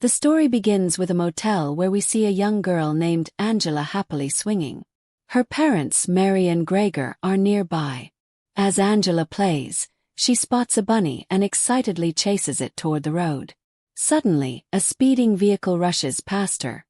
The story begins with a motel where we see a young girl named Angela happily swinging. Her parents, Mary and Gregor, are nearby. As Angela plays, she spots a bunny and excitedly chases it toward the road. Suddenly, a speeding vehicle rushes past her,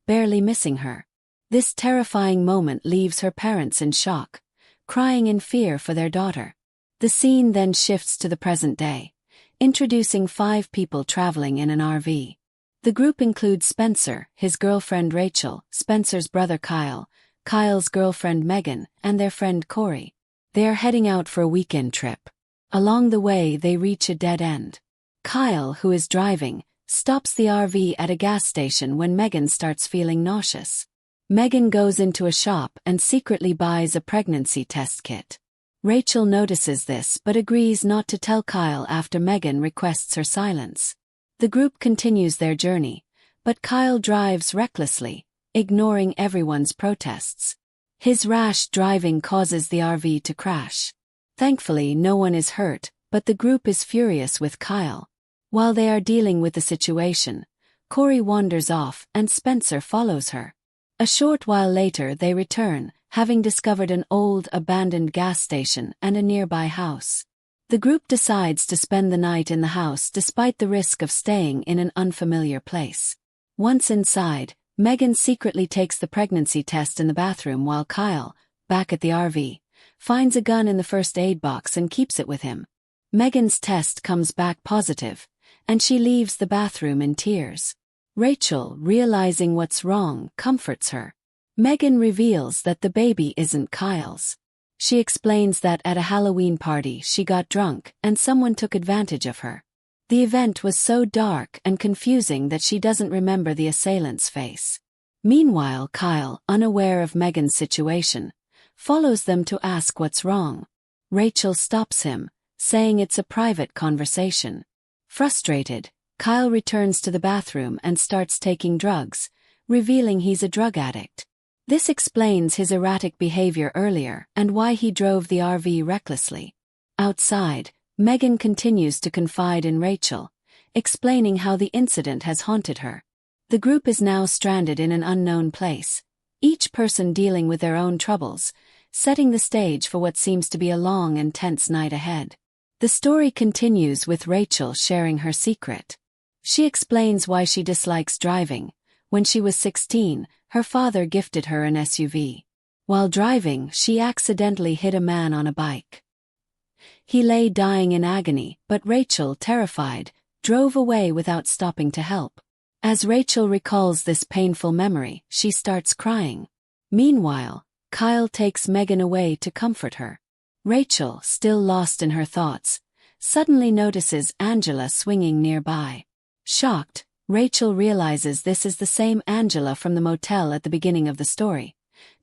barely missing her. This terrifying moment leaves her parents in shock, crying in fear for their daughter. The scene then shifts to the present day, introducing 5 people traveling in an RV. The group includes Spencer, his girlfriend Rachel, Spencer's brother Kyle, Kyle's girlfriend Megan, and their friend Corey. They are heading out for a weekend trip. Along the way, they reach a dead end. Kyle, who is driving, stops the RV at a gas station when Megan starts feeling nauseous. Megan goes into a shop and secretly buys a pregnancy test kit. Rachel notices this but agrees not to tell Kyle after Megan requests her silence. The group continues their journey, but Kyle drives recklessly, ignoring everyone's protests. His rash driving causes the RV to crash. Thankfully, no one is hurt, but the group is furious with Kyle. While they are dealing with the situation, Corey wanders off and Spencer follows her. A short while later they return, having discovered an old abandoned gas station and a nearby house. The group decides to spend the night in the house despite the risk of staying in an unfamiliar place. Once inside, Megan secretly takes the pregnancy test in the bathroom while Kyle, back at the RV, finds a gun in the first aid box and keeps it with him. Megan's test comes back positive, and she leaves the bathroom in tears. Rachel, realizing what's wrong, comforts her. Megan reveals that the baby isn't Kyle's. She explains that at a Halloween party she got drunk and someone took advantage of her. The event was so dark and confusing that she doesn't remember the assailant's face. Meanwhile, Kyle, unaware of Megan's situation, follows them to ask what's wrong. Rachel stops him, saying it's a private conversation. Frustrated, Kyle returns to the bathroom and starts taking drugs, revealing he's a drug addict. This explains his erratic behavior earlier and why he drove the RV recklessly. Outside, Megan continues to confide in Rachel, explaining how the incident has haunted her. The group is now stranded in an unknown place, each person dealing with their own troubles, setting the stage for what seems to be a long and tense night ahead. The story continues with Rachel sharing her secret. She explains why she dislikes driving. When she was 16, her father gifted her an SUV. While driving, she accidentally hit a man on a bike. He lay dying in agony, but Rachel, terrified, drove away without stopping to help. As Rachel recalls this painful memory, she starts crying. Meanwhile, Kyle takes Megan away to comfort her. Rachel, still lost in her thoughts, suddenly notices Angela swinging nearby. Shocked, Rachel realizes this is the same Angela from the motel at the beginning of the story,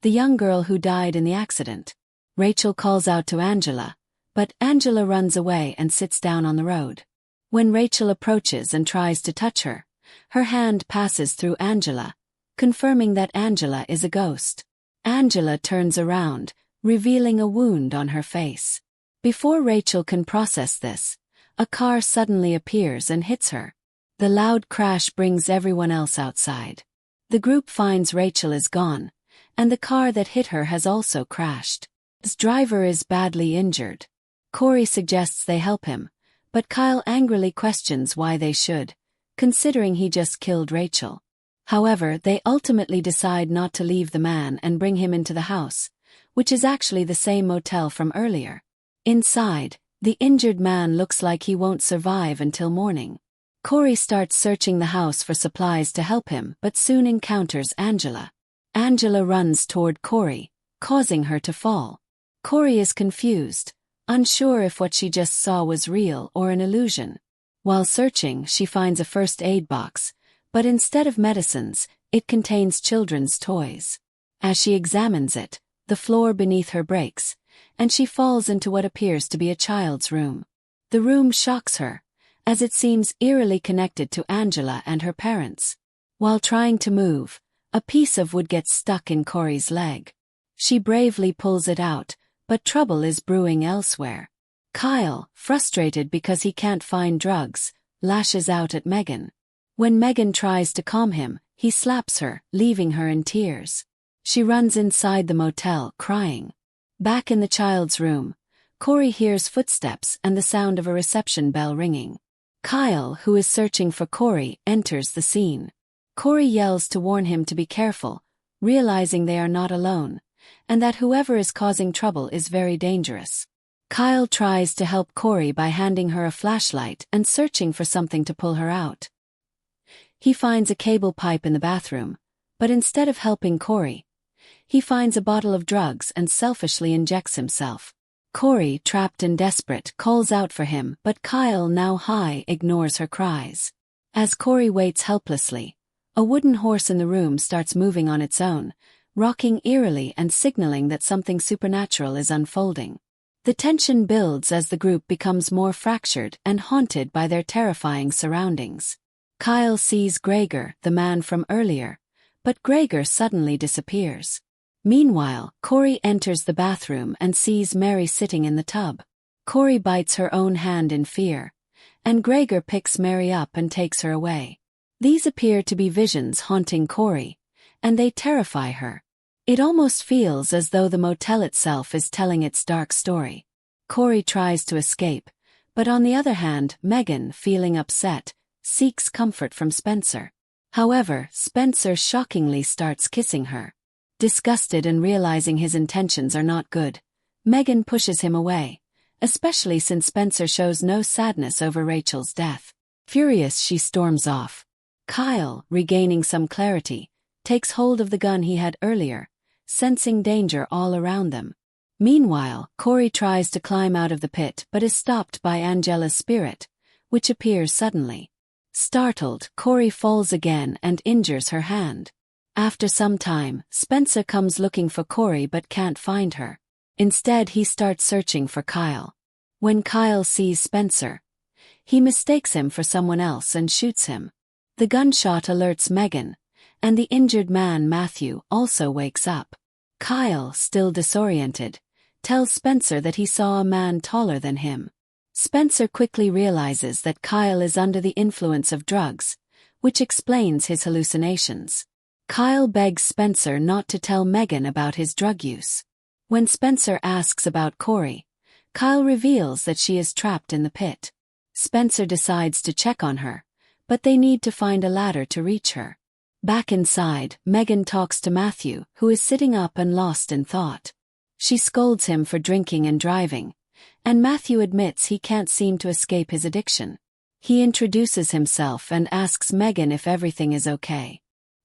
the young girl who died in the accident. Rachel calls out to Angela, but Angela runs away and sits down on the road. When Rachel approaches and tries to touch her, her hand passes through Angela, confirming that Angela is a ghost. Angela turns around, revealing a wound on her face. Before Rachel can process this, a car suddenly appears and hits her. The loud crash brings everyone else outside. The group finds Rachel is gone, and the car that hit her has also crashed. His driver is badly injured. Corey suggests they help him, but Kyle angrily questions why they should, considering he just killed Rachel. However, they ultimately decide not to leave the man and bring him into the house, which is actually the same motel from earlier. Inside, the injured man looks like he won't survive until morning. Corey starts searching the house for supplies to help him but soon encounters Angela. Angela runs toward Corey, causing her to fall. Corey is confused, unsure if what she just saw was real or an illusion. While searching, she finds a first aid box, but instead of medicines, it contains children's toys. As she examines it, the floor beneath her breaks, and she falls into what appears to be a child's room. The room shocks her, as it seems eerily connected to Angela and her parents. While trying to move, a piece of wood gets stuck in Corey's leg. She bravely pulls it out, but trouble is brewing elsewhere. Kyle, frustrated because he can't find drugs, lashes out at Megan. When Megan tries to calm him, he slaps her, leaving her in tears. She runs inside the motel, crying. Back in the child's room, Corey hears footsteps and the sound of a reception bell ringing. Kyle, who is searching for Corey, enters the scene. Corey yells to warn him to be careful, realizing they are not alone, and that whoever is causing trouble is very dangerous. Kyle tries to help Corey by handing her a flashlight and searching for something to pull her out. He finds a cable pipe in the bathroom, but instead of helping Corey, he finds a bottle of drugs and selfishly injects himself. Corey, trapped and desperate, calls out for him, but Kyle, now high, ignores her cries. As Corey waits helplessly, a wooden horse in the room starts moving on its own, rocking eerily and signaling that something supernatural is unfolding. The tension builds as the group becomes more fractured and haunted by their terrifying surroundings. Kyle sees Gregor, the man from earlier, but Gregor suddenly disappears. Meanwhile, Corey enters the bathroom and sees Mary sitting in the tub. Corey bites her own hand in fear, and Gregor picks Mary up and takes her away. These appear to be visions haunting Corey, and they terrify her. It almost feels as though the motel itself is telling its dark story. Corey tries to escape, but on the other hand, Megan, feeling upset, seeks comfort from Spencer. However, Spencer shockingly starts kissing her. Disgusted and realizing his intentions are not good, Megan pushes him away, especially since Spencer shows no sadness over Rachel's death. Furious, she storms off. Kyle, regaining some clarity, takes hold of the gun he had earlier, sensing danger all around them. Meanwhile, Corey tries to climb out of the pit but is stopped by Angela's spirit, which appears suddenly. Startled, Corey falls again and injures her hand. After some time, Spencer comes looking for Corey but can't find her. Instead, he starts searching for Kyle. When Kyle sees Spencer, he mistakes him for someone else and shoots him. The gunshot alerts Megan, and the injured man Matthew also wakes up. Kyle, still disoriented, tells Spencer that he saw a man taller than him. Spencer quickly realizes that Kyle is under the influence of drugs, which explains his hallucinations. Kyle begs Spencer not to tell Megan about his drug use. When Spencer asks about Corey, Kyle reveals that she is trapped in the pit. Spencer decides to check on her, but they need to find a ladder to reach her. Back inside, Megan talks to Matthew, who is sitting up and lost in thought. She scolds him for drinking and driving, and Matthew admits he can't seem to escape his addiction. He introduces himself and asks Megan if everything is okay.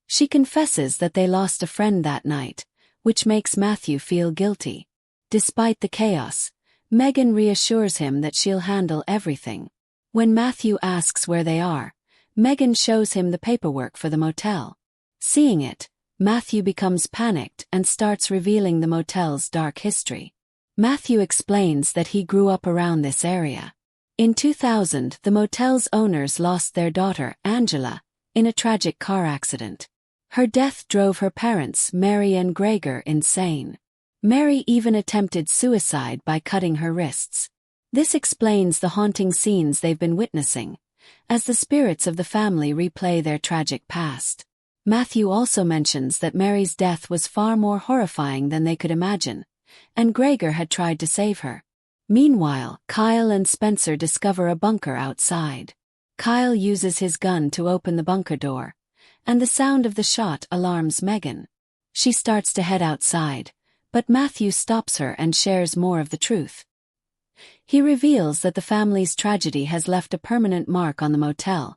She confesses that they lost a friend that night, which makes Matthew feel guilty. Despite the chaos, Megan reassures him that she'll handle everything. When Matthew asks where they are, Megan shows him the paperwork for the motel. Seeing it, Matthew becomes panicked and starts revealing the motel's dark history. Matthew explains that he grew up around this area. In 2000, the motel's owners lost their daughter, Angela, in a tragic car accident. Her death drove her parents, Mary and Gregor, insane. Mary even attempted suicide by cutting her wrists. This explains the haunting scenes they've been witnessing, as the spirits of the family replay their tragic past. Matthew also mentions that Mary's death was far more horrifying than they could imagine, and Gregor had tried to save her. Meanwhile, Kyle and Spencer discover a bunker outside. Kyle uses his gun to open the bunker door, and the sound of the shot alarms Megan. She starts to head outside, but Matthew stops her and shares more of the truth. He reveals that the family's tragedy has left a permanent mark on the motel,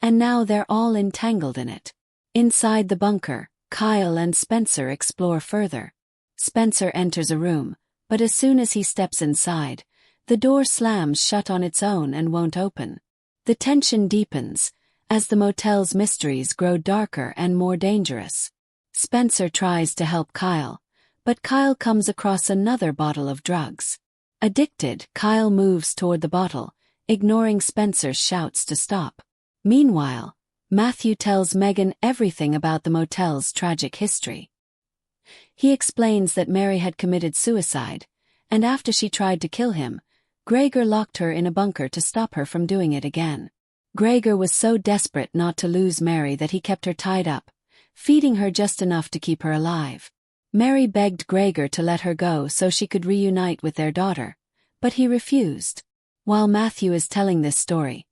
and now they're all entangled in it. Inside the bunker, Kyle and Spencer explore further. Spencer enters a room, but as soon as he steps inside, the door slams shut on its own and won't open. The tension deepens, as the motel's mysteries grow darker and more dangerous. Spencer tries to help Kyle, but Kyle comes across another bottle of drugs. Addicted, Kyle moves toward the bottle, ignoring Spencer's shouts to stop. Meanwhile, Matthew tells Megan everything about the motel's tragic history. He explains that Mary had committed suicide, and after she tried to kill him, Gregor locked her in a bunker to stop her from doing it again. Gregor was so desperate not to lose Mary that he kept her tied up, feeding her just enough to keep her alive. Mary begged Gregor to let her go so she could reunite with their daughter, but he refused. While Matthew is telling this story,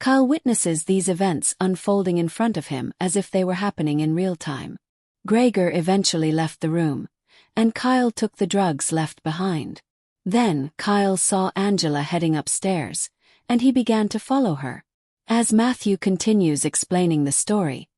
Kyle witnesses these events unfolding in front of him as if they were happening in real time. Gregor eventually left the room, and Kyle took the drugs left behind. Then Kyle saw Angela heading upstairs, and he began to follow her. As Matthew continues explaining the story,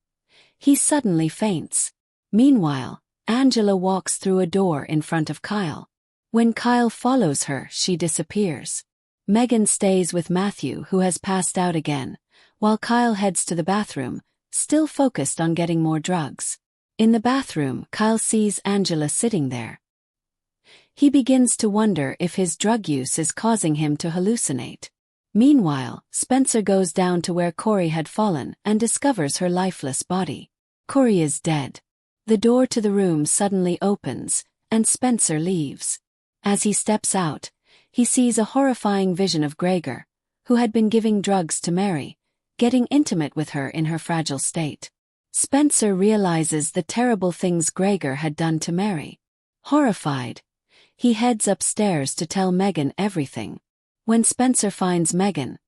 he suddenly faints. Meanwhile, Angela walks through a door in front of Kyle. When Kyle follows her, she disappears. Megan stays with Matthew, who has passed out again, while Kyle heads to the bathroom, still focused on getting more drugs. In the bathroom, Kyle sees Angela sitting there. He begins to wonder if his drug use is causing him to hallucinate. Meanwhile, Spencer goes down to where Corey had fallen and discovers her lifeless body. Corey is dead. The door to the room suddenly opens, and Spencer leaves. As he steps out, he sees a horrifying vision of Gregor, who had been giving drugs to Mary, getting intimate with her in her fragile state. Spencer realizes the terrible things Gregor had done to Mary. Horrified, he heads upstairs to tell Megan everything. When Spencer finds Megan,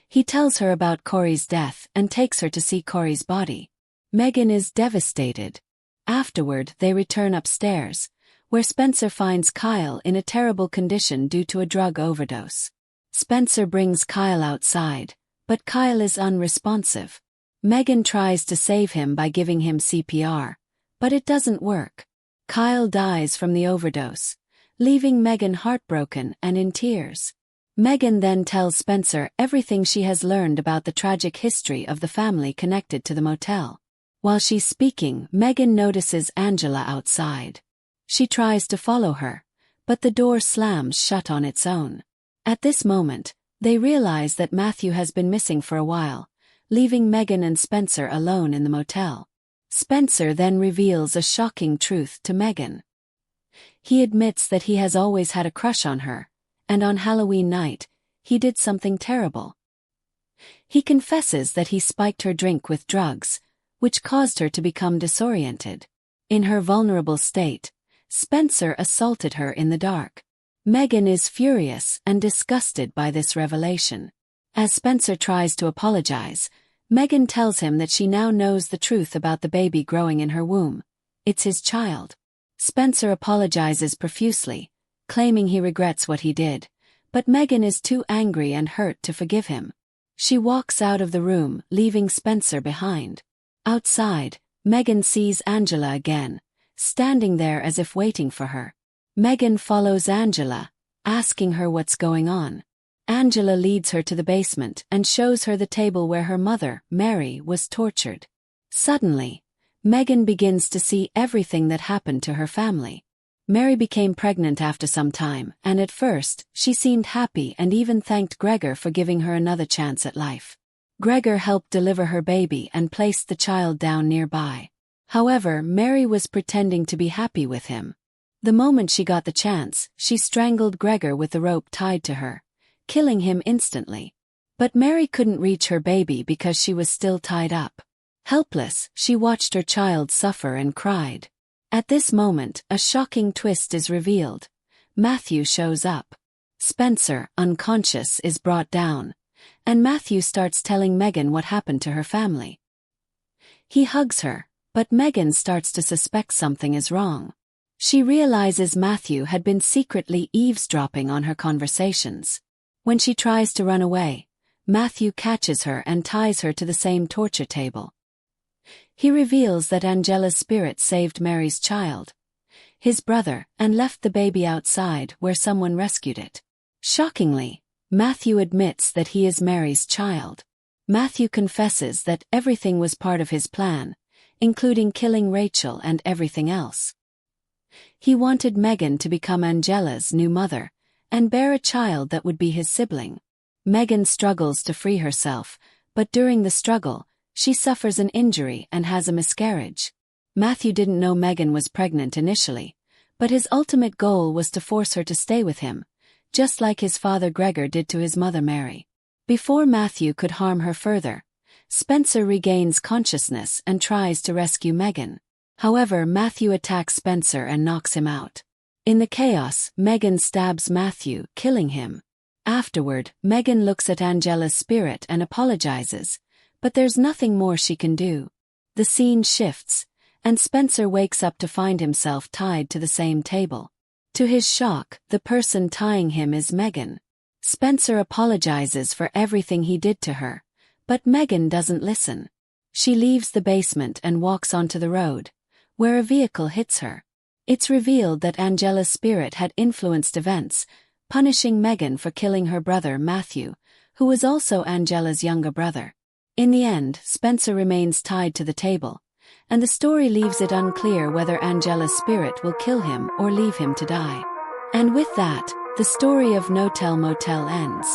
he tells her about Corey's death and takes her to see Corey's body. Megan is devastated. Afterward, they return upstairs, where Spencer finds Kyle in a terrible condition due to a drug overdose. Spencer brings Kyle outside, but Kyle is unresponsive. Megan tries to save him by giving him CPR, but it doesn't work. Kyle dies from the overdose, leaving Megan heartbroken and in tears. Megan then tells Spencer everything she has learned about the tragic history of the family connected to the motel. While she's speaking, Megan notices Angela outside. She tries to follow her, but the door slams shut on its own. At this moment, they realize that Matthew has been missing for a while, leaving Megan and Spencer alone in the motel. Spencer then reveals a shocking truth to Megan. He admits that he has always had a crush on her, and on Halloween night, he did something terrible. He confesses that he spiked her drink with drugs, which caused her to become disoriented. In her vulnerable state, Spencer assaulted her in the dark. Megan is furious and disgusted by this revelation. As Spencer tries to apologize, Megan tells him that she now knows the truth about the baby growing in her womb. It's his child. Spencer apologizes profusely, claiming he regrets what he did, but Megan is too angry and hurt to forgive him. She walks out of the room, leaving Spencer behind. Outside, Megan sees Angela again, standing there as if waiting for her. Megan follows Angela, asking her what's going on. Angela leads her to the basement and shows her the table where her mother, Mary, was tortured. Suddenly, Megan begins to see everything that happened to her family. Mary became pregnant after some time, and at first, she seemed happy and even thanked Gregor for giving her another chance at life. Gregor helped deliver her baby and placed the child down nearby. However, Mary was pretending to be happy with him. The moment she got the chance, she strangled Gregor with the rope tied to her, killing him instantly. But Mary couldn't reach her baby because she was still tied up. Helpless, she watched her child suffer and cried. At this moment, a shocking twist is revealed. Matthew shows up. Spencer, unconscious, is brought down, and Matthew starts telling Megan what happened to her family. He hugs her, but Megan starts to suspect something is wrong. She realizes Matthew had been secretly eavesdropping on her conversations. When she tries to run away, Matthew catches her and ties her to the same torture table. He reveals that Angela's spirit saved Mary's child, his brother, and left the baby outside where someone rescued it. Shockingly, Matthew admits that he is Mary's child. Matthew confesses that everything was part of his plan, including killing Rachel and everything else. He wanted Megan to become Angela's new mother, and bear a child that would be his sibling. Megan struggles to free herself, but during the struggle, she suffers an injury and has a miscarriage. Matthew didn't know Megan was pregnant initially, but his ultimate goal was to force her to stay with him, just like his father Gregor did to his mother Mary. Before Matthew could harm her further, Spencer regains consciousness and tries to rescue Megan. However, Matthew attacks Spencer and knocks him out. In the chaos, Megan stabs Matthew, killing him. Afterward, Megan looks at Angela's spirit and apologizes, but there's nothing more she can do. The scene shifts, and Spencer wakes up to find himself tied to the same table. To his shock, the person tying him is Megan. Spencer apologizes for everything he did to her, but Megan doesn't listen. She leaves the basement and walks onto the road, where a vehicle hits her. It's revealed that Angela's spirit had influenced events, punishing Megan for killing her brother Matthew, who was also Angela's younger brother. In the end, Spencer remains tied to the table, and the story leaves it unclear whether Angela's spirit will kill him or leave him to die. And with that, the story of No Tell Motel ends.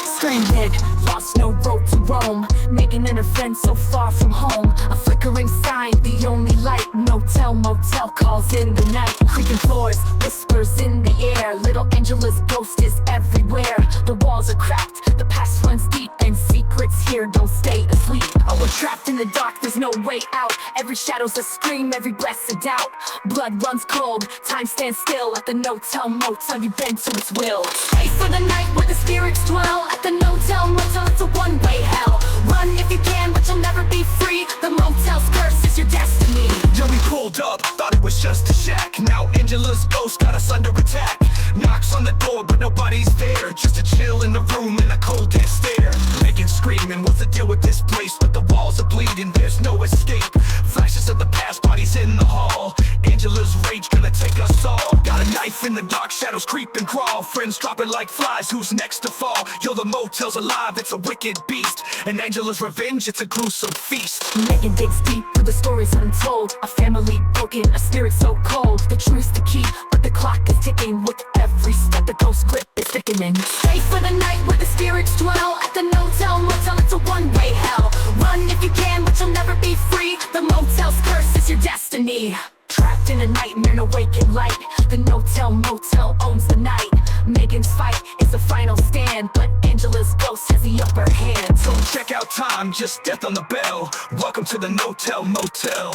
Stranded, lost no road to roam, making an offense so far from home. A flickering sign, the only light. No Tell Motel calls in the night. Creaking floors, whispers in the air. Little Angela's ghost is everywhere. The walls are cracked, the past runs deep, and secrets here don't stay asleep. Oh, we're trapped in the dark, there's no way out. Every shadow's a scream, every breath's a doubt. Blood runs cold, time stands still. At the No Tell Motel, you've been to its will. Stay for the night where the spirits dwell. At the No Tell Motel, it's a one-way hell. Run if you can, but you'll never be free. The motel's curse is your destiny. Yo, we pulled up, thought it was just a shack. Now Angela's ghost got us under attack. Knocks on the door, but nobody's there. Just a chill in the room and a cold dead stare. Megan screaming, what's the deal with this place? But the walls are bleeding, there's no escape. Flashes of the past, bodies in the hall. Angela's rage gonna take us all. Got a knife in the dark, shadows creep and crawl. Friends dropping like flies, who's next to fall? Yo, the motel's alive, it's a wicked beast. And Angela's revenge, it's a gruesome feast. Megan digs deep through the stories untold. A family broken, a spirit so cold. The truth's the key, but the clock is ticking. With every step, the ghost grip is thickening. Stay for the night where the spirits dwell. At the No Tell Motel, it's a one-way hell. Run if you can, but you'll never be free. The motel's curse is your destiny. Trapped in a nightmare, no waking light. The No Tell Motel owns the night. Megan's fight is the final stand, but Angela's ghost has the upper hand. So check out time, just death on the bell. Welcome to the No Tell Motel.